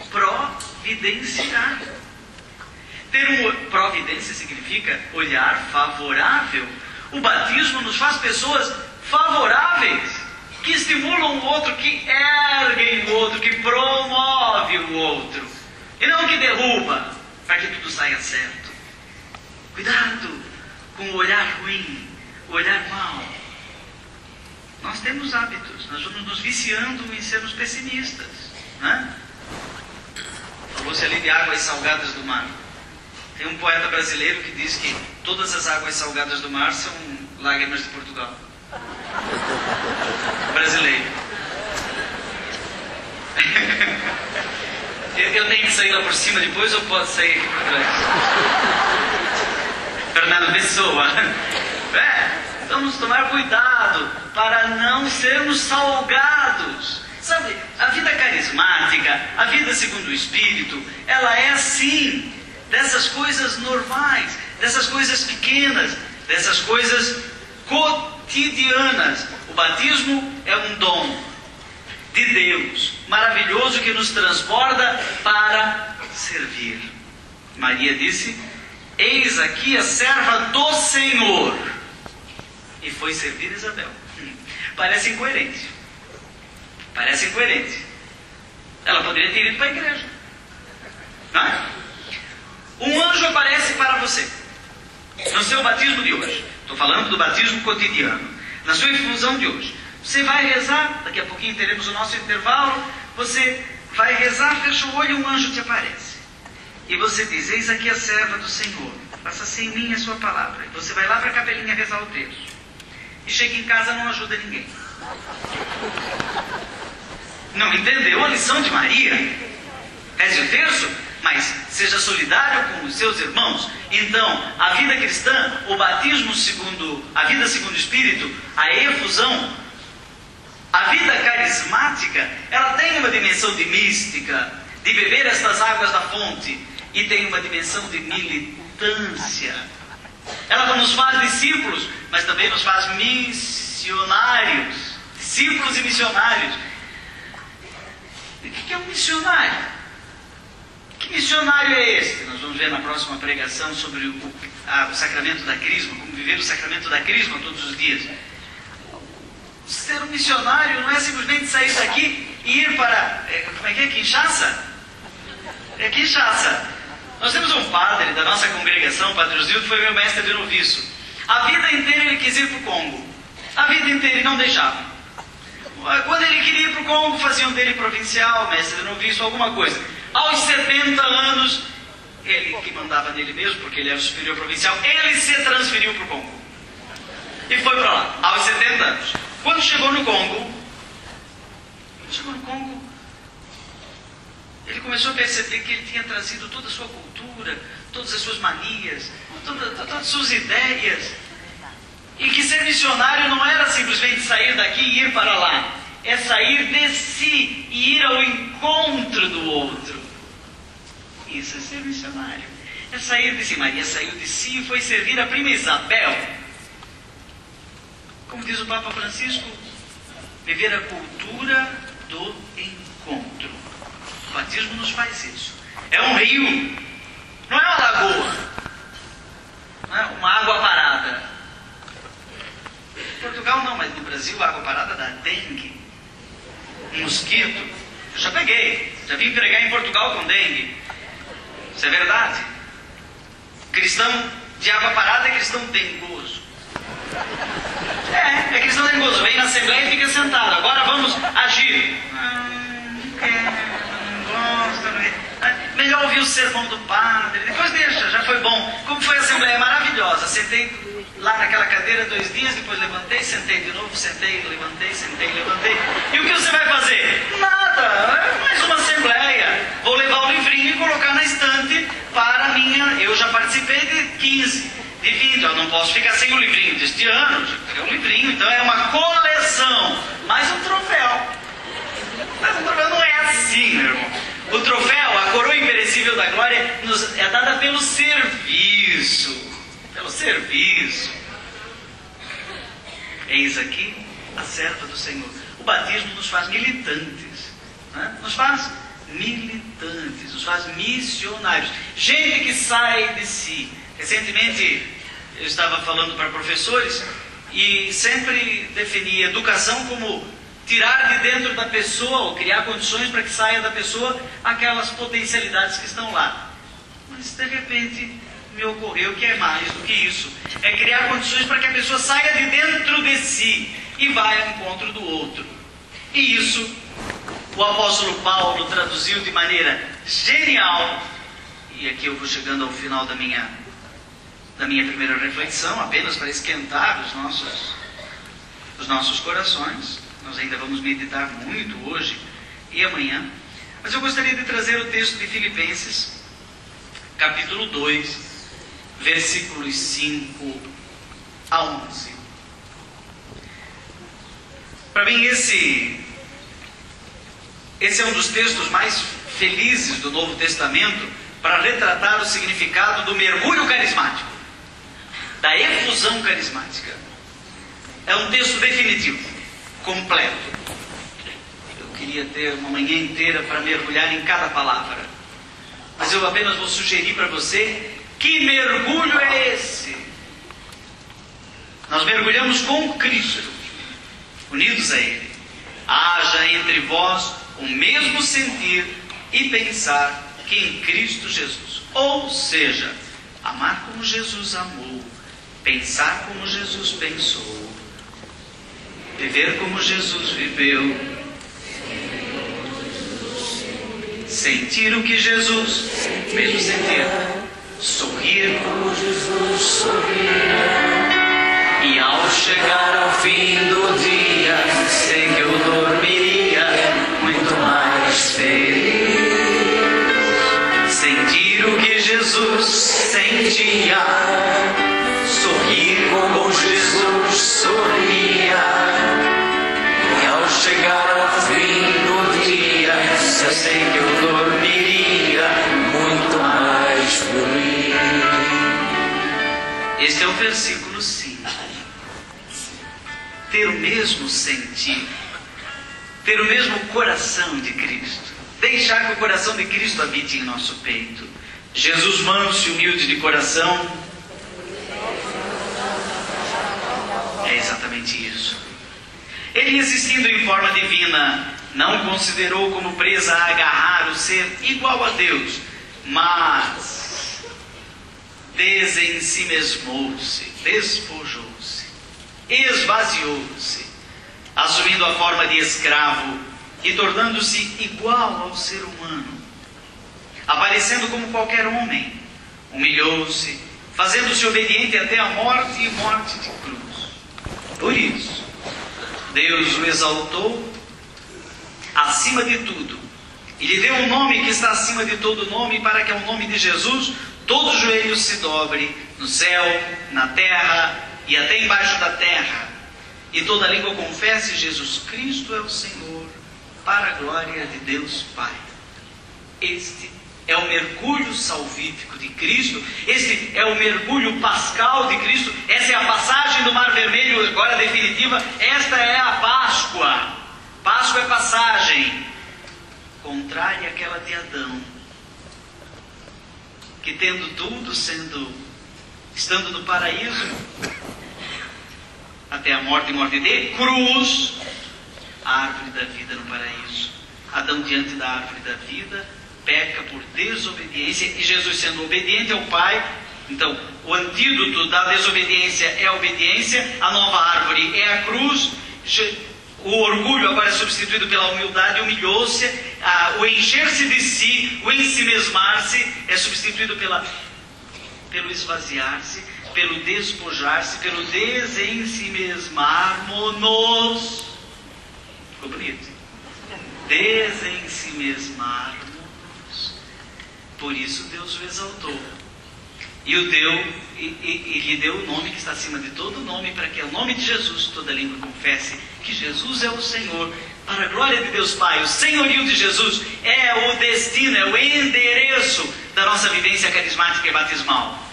providenciar. Ter uma providência significa olhar favorável. O batismo nos faz pessoas favoráveis, que estimulam o outro, que erguem o outro, que promove o outro, e não que derruba, para que tudo saia certo. Cuidado com o olhar ruim, o olhar mau. Nós temos hábitos, nós vamos nos viciando em sermos pessimistas, né? Falou-se ali de águas salgadas do mar. Tem um poeta brasileiro que diz que todas as águas salgadas do mar são lágrimas de Portugal. Brasileiro. Eu tenho que sair lá por cima depois ou pode sair aqui por trás? Fernando Pessoa. Vamos tomar cuidado para não sermos salgados. Sabe, a vida carismática, a vida segundo o Espírito, ela é assim, dessas coisas normais, dessas coisas pequenas, dessas coisas cotidianas. O batismo é um dom de Deus, maravilhoso, que nos transborda para servir. Maria disse: eis aqui a serva do Senhor. E foi servir Isabel. Parece incoerente. Parece incoerente. Ela poderia ter ido para a igreja. Não é? Um anjo aparece para você no seu batismo de hoje. Estou falando do batismo cotidiano. Na sua infusão de hoje. Você vai rezar, daqui a pouquinho teremos o nosso intervalo. Você vai rezar, fecha o olho e um anjo te aparece. E você diz: eis aqui a serva do Senhor, faça-se em mim a sua palavra. E você vai lá para a capelinha rezar o terço. E chega em casa, não ajuda ninguém. Não entendeu a lição de Maria? Reze o terço, mas seja solidário com os seus irmãos. Então, a vida cristã, o batismo segundo, a vida segundo o Espírito, a efusão, a vida carismática, ela tem uma dimensão de mística, de beber estas águas da fonte, e tem uma dimensão de militância. Ela não nos faz discípulos, mas também nos faz missionários. Discípulos e missionários. E o que é um missionário? Que missionário é este? Nós vamos ver na próxima pregação sobre o sacramento da crisma, como viver o sacramento da crisma todos os dias. Ser um missionário não é simplesmente sair daqui e ir para, como é que é? Kinshasa? É Kinshasa. Nós temos um padre da nossa congregação, Padre Josildo, que foi meu mestre de noviço. A vida inteira ele quis ir para o Congo. A vida inteira e não deixava. Quando ele queria ir para o Congo, faziam dele provincial, mestre de noviço, alguma coisa. Aos 70 anos, ele que mandava nele mesmo, porque ele era o superior provincial, ele se transferiu para o Congo. E foi para lá, aos 70 anos. Quando chegou no Congo, ele começou a perceber que ele tinha trazido toda a sua cultura, todas as suas manias, todas as suas ideias. E que ser missionário não era simplesmente sair daqui e ir para lá. É sair de si e ir ao encontro do outro. Isso é ser missionário. É sair de si. Maria saiu de si e foi servir a prima Isabel. Como diz o Papa Francisco, viver a cultura do encontro. O batismo nos faz isso. É um rio, não é uma lagoa, não é uma água parada. Em Portugal não, mas no Brasil a água parada dá dengue, mosquito. Eu já peguei, já vim pregar em Portugal com dengue. Isso é verdade. Cristão de água parada é cristão dengoso. É cristão dengoso. Vem na Assembleia e fica sentado. Agora vamos agir. Não quero. Melhor ouvir o sermão do padre. Depois deixa, já foi bom. Como foi a Assembleia? Maravilhosa. Sentei lá naquela cadeira 2 dias, depois levantei, sentei de novo, sentei, levantei, sentei, levantei. E o que você vai fazer? Nada, é mais uma Assembleia. Vou levar o livrinho e colocar na estante para a minha. Eu já participei de 15, de 20. Eu não posso ficar sem o livrinho deste ano. É um livrinho, então é uma coleção, mais um troféu. Mas o troféu não é assim, meu irmão. O troféu, a coroa imperecível da glória, é dada pelo serviço. Pelo serviço. Eis aqui a serva do Senhor. O batismo nos faz militantes. Né? Nos faz militantes, nos faz missionários. Gente que sai de si. Recentemente, eu estava falando para professores e sempre defini educação como tirar de dentro da pessoa, ou criar condições para que saia da pessoa aquelas potencialidades que estão lá. Mas de repente me ocorreu que é mais do que isso. É criar condições para que a pessoa saia de dentro de si e vá ao encontro do outro. E isso o apóstolo Paulo traduziu de maneira genial. E aqui eu vou chegando ao final da minha primeira reflexão, apenas para esquentar os nossos corações. Nós ainda vamos meditar muito hoje e amanhã. Mas eu gostaria de trazer o texto de Filipenses, capítulo 2, versículos 5 a 11. Para mim, esse é um dos textos mais felizes do Novo Testamento para retratar o significado do mergulho carismático, da efusão carismática. É um texto definitivo, completo. Eu queria ter uma manhã inteira para mergulhar em cada palavra, mas eu apenas vou sugerir para você que mergulho é esse. Nós mergulhamos com Cristo, unidos a Ele. Haja entre vós o mesmo sentir e pensar que em Cristo Jesus. Ou seja, amar como Jesus amou, pensar como Jesus pensou, viver como Jesus viveu, sentir o que Jesus mesmo sentir, sorrir como Jesus sorria. E ao chegar ao fim do dia, sei que eu dormiria muito mais feliz. Sentir o que Jesus sentia, sorrir como Jesus sorria. E ao chegar ao fim do dia, eu sei que eu dormiria muito mais feliz. Este é o versículo 5. Ter o mesmo sentir, ter o mesmo coração de Cristo, deixar que o coração de Cristo habite em nosso peito. Jesus manso e humilde de coração, é exatamente isso. Ele, existindo em forma divina, não considerou como presa a agarrar o ser igual a Deus, mas desensimesmou-se, despojou-se, esvaziou-se, assumindo a forma de escravo e tornando-se igual ao ser humano. Aparecendo como qualquer homem, humilhou-se, fazendo-se obediente até a morte e morte de cruz. Por isso, Deus o exaltou acima de tudo e lhe deu um nome que está acima de todo nome, para que ao nome de Jesus todo joelho se dobre, no céu, na terra e até embaixo da terra, e toda língua confesse: Jesus Cristo é o Senhor, para a glória de Deus Pai. Este é o mergulho salvífico de Cristo, este é o mergulho pascal de Cristo, essa é a passagem do Mar Vermelho, agora definitiva. Esta é a Páscoa. Páscoa é passagem, contrária àquela de Adão, que tendo tudo, estando no paraíso, até a morte e morte de cruz, a árvore da vida no paraíso. Adão, diante da árvore da vida, peca por desobediência, e Jesus, sendo obediente ao Pai, então o antídoto da desobediência é a obediência, a nova árvore é a cruz. O orgulho agora é substituído pela humildade, humilhou-se, o encher-se de si, o ensimesmar-se é substituído pelo esvaziar-se, pelo despojar-se, pelo desensimesmarmos-nos. Ficou bonito? Desensimesmarmos. Por isso Deus o exaltou e lhe deu o nome que está acima de todo nome, para que ao nome de Jesus toda língua confesse que Jesus é o Senhor, para a glória de Deus Pai. O senhorio de Jesus é o destino, é o endereço da nossa vivência carismática e batismal.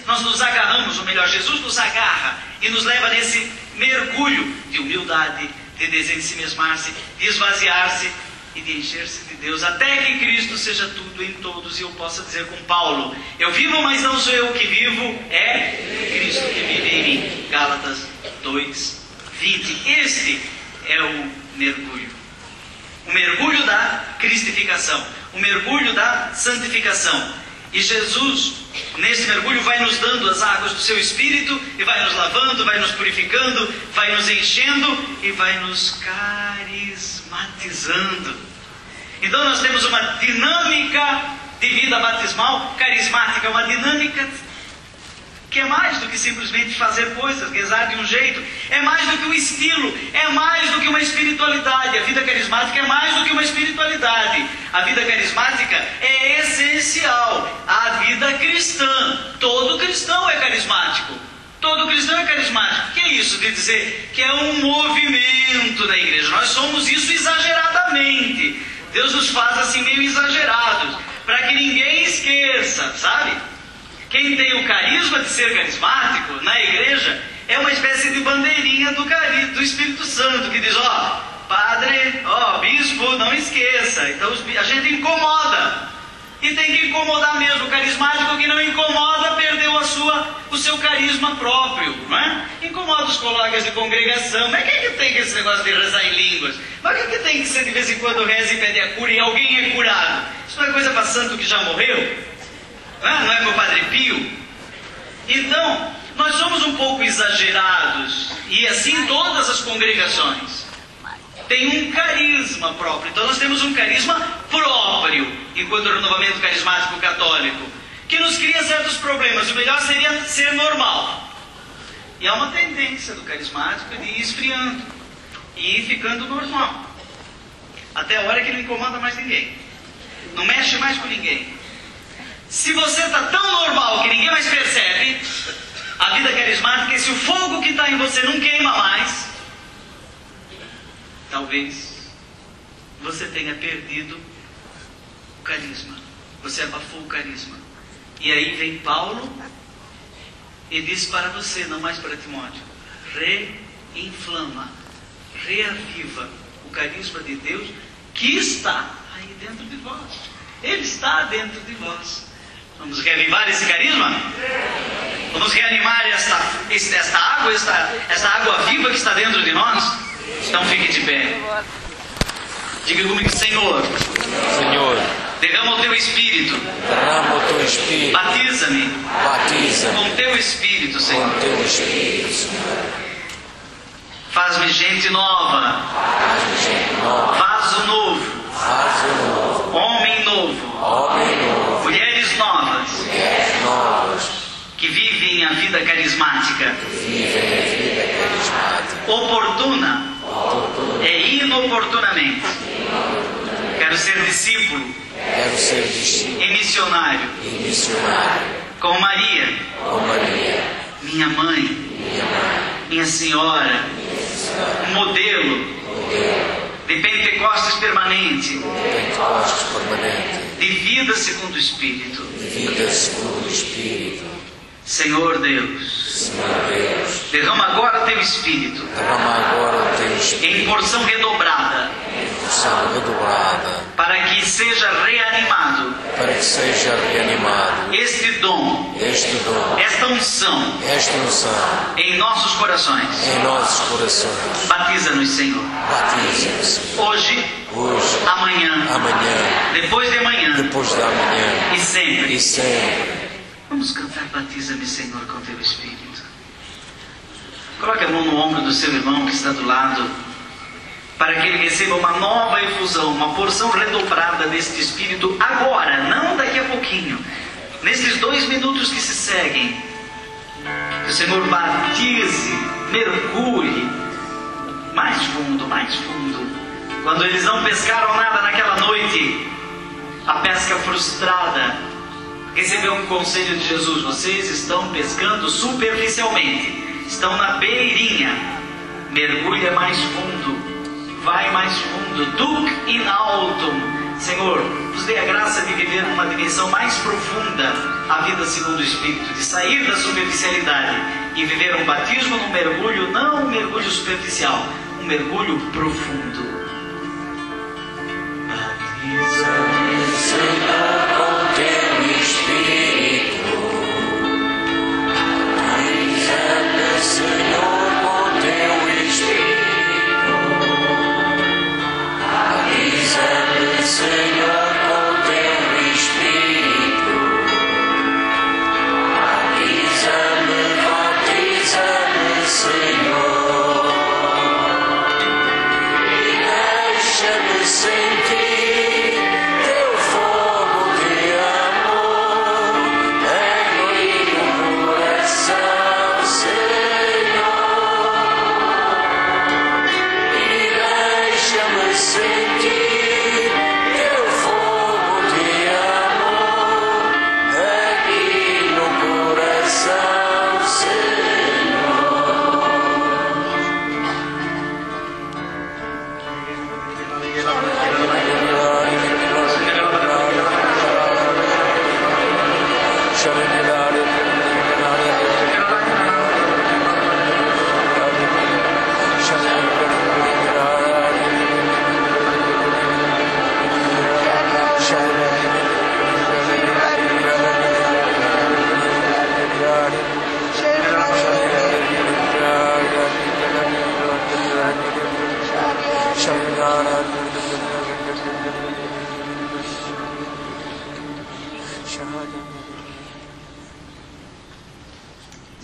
Nós nos agarramos, ou melhor, Jesus nos agarra e nos leva nesse mergulho de humildade, de desensimesmar-se, de esvaziar-se, e de encher-se de Deus, até que Cristo seja tudo em todos, e eu possa dizer com Paulo: eu vivo, mas não sou eu que vivo, é Cristo que vive em mim. Gálatas 2:20. Este é o mergulho. O mergulho da cristificação, o mergulho da santificação. E Jesus, nesse mergulho, vai nos dando as águas do seu Espírito, e vai nos lavando, vai nos purificando, vai nos enchendo e vai nos carismatizando. Então nós temos uma dinâmica de vida batismal carismática, uma dinâmica que é mais do que simplesmente fazer coisas, rezar de um jeito, é mais do que um estilo, é mais do que uma espiritualidade. A vida carismática é mais do que uma espiritualidade. A vida carismática é essencial à vida cristã. Todo cristão é carismático. Todo cristão é carismático. O que é isso de dizer que é um movimento da igreja? Nós somos isso exageradamente. Deus nos faz assim meio exagerados, para que ninguém esqueça, sabe? Quem tem o carisma de ser carismático na igreja é uma espécie de bandeirinha do Espírito Santo, que diz: ó, padre, ó, bispo, não esqueça. Então a gente incomoda, e tem que incomodar mesmo. O carismático que não incomoda perdeu o seu carisma próprio, não é? Incomoda os colegas de congregação. Mas quem é que tem esse negócio de rezar em línguas? Mas quem é que tem que ser de vez em quando reza e pede a cura e alguém é curado? Isso não é coisa para santo que já morreu? Não é para o Padre Pio? Então, nós somos um pouco exagerados, e assim todas as congregações têm um carisma próprio. Então nós temos um carisma próprio, enquanto renovamento carismático católico, que nos cria certos problemas. O melhor seria ser normal. E há uma tendência do carismático de ir esfriando e ir ficando normal, até a hora que não incomoda mais ninguém, não mexe mais com ninguém. Se você está tão normal que ninguém mais percebe a vida carismática, e se o fogo que está em você não queima mais, talvez você tenha perdido o carisma. Você abafou o carisma. E aí vem Paulo e diz para você, não mais para Timóteo: reinflama, reaviva o carisma de Deus que está aí dentro de vós. Ele está dentro de vós. Vamos reavivar esse carisma? Vamos reanimar esta água viva que está dentro de nós? Então fique de pé. Diga comigo: Senhor, derrama o teu Espírito. Batiza-me com o teu Espírito, Senhor. Faz-me gente nova. Vaso novo. Homem novo. Mulheres novas. Que vivem a vida carismática. Oportuna e inoportunamente. Quero ser discípulo e missionário. Com Maria, minha mãe, minha senhora, um modelo de Pentecostes permanente, de vida segundo o Espírito. Senhor Deus, derrama agora teu Espírito em porção redobrada, para que seja reanimado este dom, esta unção em nossos corações. Batiza-nos, Senhor. Hoje, amanhã, depois de amanhã e sempre. Vamos cantar Batiza-me, Senhor, com teu Espírito. Coloque a mão no ombro do seu irmão que está do lado, para que ele receba uma nova efusão, uma porção redobrada deste Espírito agora, não daqui a pouquinho, nesses 2 minutos que se seguem. Que o Senhor batize, mergulhe mais fundo, mais fundo. Quando eles não pescaram nada naquela noite, a pesca frustrada, recebeu um conselho de Jesus: vocês estão pescando superficialmente, estão na beirinha, mergulha mais fundo, vai mais fundo, duc in altum. Senhor, nos dê a graça de viver numa dimensão mais profunda a vida segundo o Espírito, de sair da superficialidade e viver um batismo num mergulho, não um mergulho superficial, um mergulho profundo.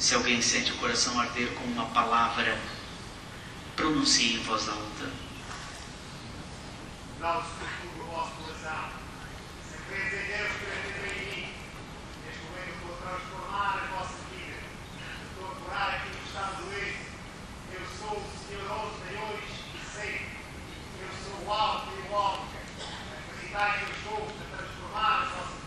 Se alguém sente o coração arder com uma palavra, pronuncie em voz alta. Não se preocupe o vosso coração. Se credes em Deus, credes em mim. Neste momento vou transformar a vossa vida. Estou a curar aquilo que está doente. Eu sou o Senhor dos Senhores e sei. Eu sou o Alfa e o Ômega. Acreditai que eu estou a transformar a vossa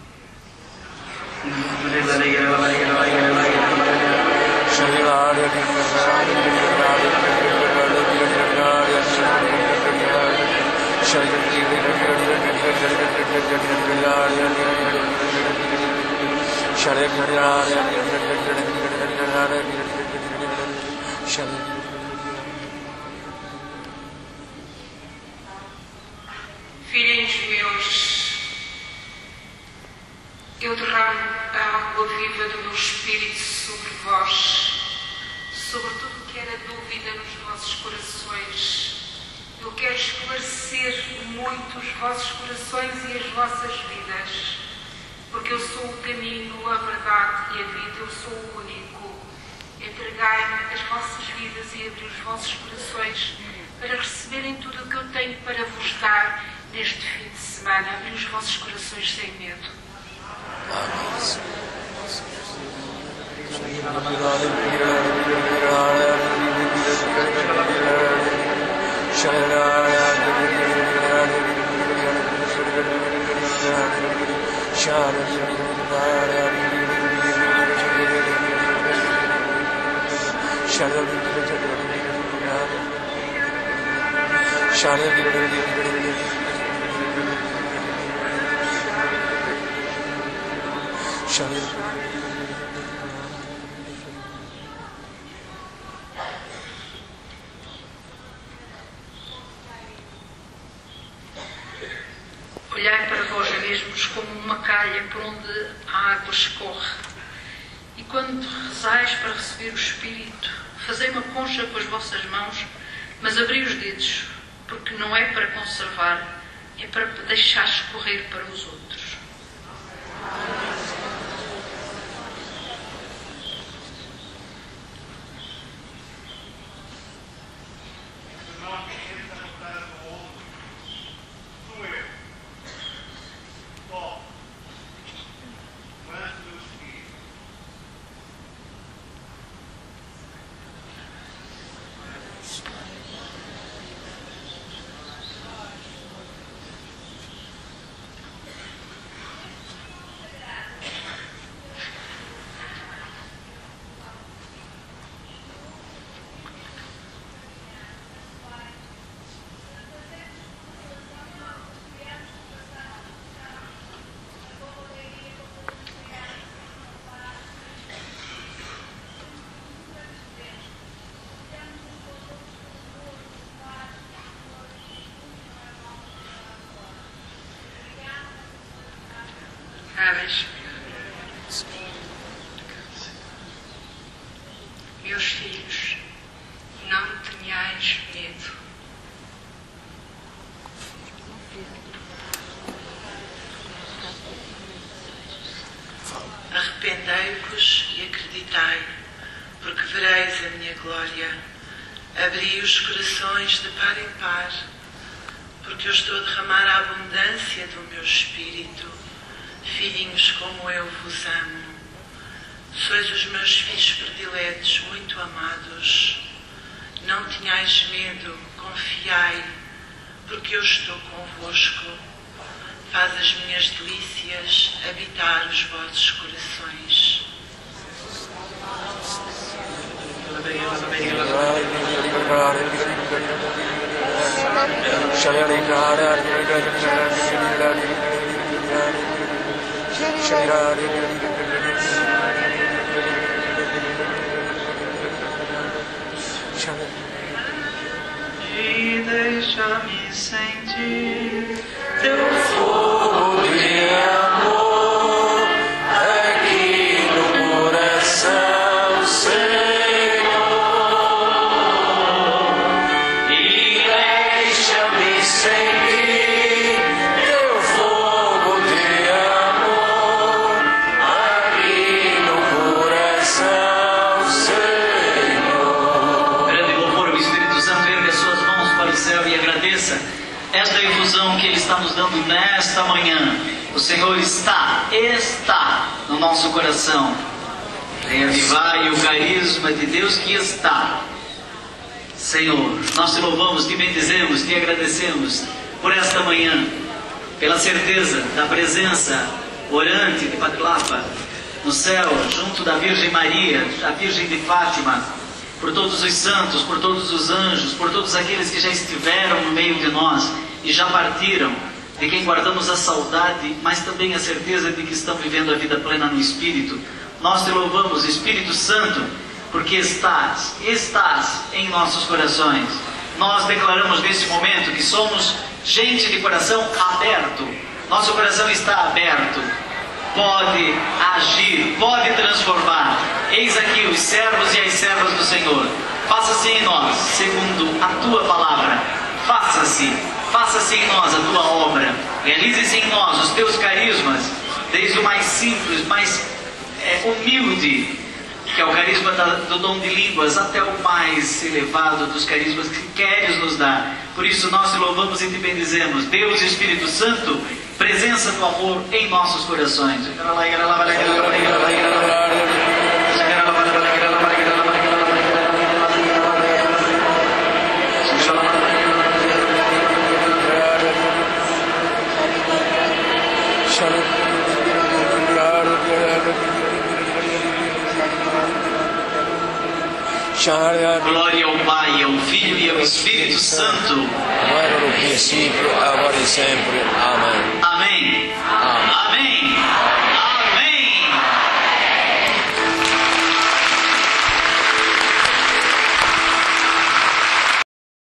Filhinhos meus, eu derramo a água viva do meu Espírito sobre vós, sobre tudo o que era dúvida nos vossos corações. Eu quero esclarecer muito os vossos corações e as vossas vidas, porque eu sou o caminho, a verdade e a vida, eu sou o único. Entregai-me as vossas vidas e abri os vossos corações para receberem tudo o que eu tenho para vos dar neste fim de semana. Abri os vossos corações sem medo. Olhai para vós mesmos como uma calha por onde a água escorre. E quando rezais para receber o Espírito, fazei uma concha com as vossas mãos, mas abri os dedos, porque não é para conservar, é para deixar escorrer para os outros. tenhais meus filhos, não tenhais medo. Arrependei-vos e acreditai, porque vereis a minha glória. Abri os corações de par em par, porque eu estou a derramar a abundância do meu espírito. Filhinhos, como eu vos amo. Sois os meus filhos prediletos, muito amados. Não tenhais medo, confiai, porque eu estou convosco. Faz as minhas delícias habitar os vossos corações. E deixa-me sentir teu fogo de amor aqui no coração, Senhor, e deixa-me sentir teu fogo de amor aqui no coração, Senhor. Grande louvor, o Espírito Santo ergue as suas mãos para o céu e agradeça esta infusão que Ele está nos dando nesta manhã. O Senhor está no nosso coração. Reavivai o carisma de Deus que está. Senhor, nós te louvamos, te bendizemos, te agradecemos por esta manhã, pela certeza da presença orante de Padre Lapa no céu, junto da Virgem Maria, a Virgem de Fátima, por todos os santos, por todos os anjos, por todos aqueles que já estiveram no meio de nós e já partiram, de quem guardamos a saudade, mas também a certeza de que estão vivendo a vida plena no Espírito. Nós te louvamos, Espírito Santo, porque estás em nossos corações. Nós declaramos nesse momento que somos gente de coração aberto. Nosso coração está aberto. Pode agir, pode transformar. Eis aqui os servos e as servas do Senhor. Faça-se em nós, segundo a tua palavra. Faça-se em nós a tua obra. Realize-se em nós os teus carismas, desde o mais simples, mais humilde, que é o carisma do dom de línguas, até o mais elevado dos carismas que queres nos dar. Por isso nós te louvamos e te bendizemos. Deus e Espírito Santo, presença do amor em nossos corações. Glória ao Pai, ao Filho e ao Espírito Santo. Como era no princípio, agora e sempre. Amém. Amém.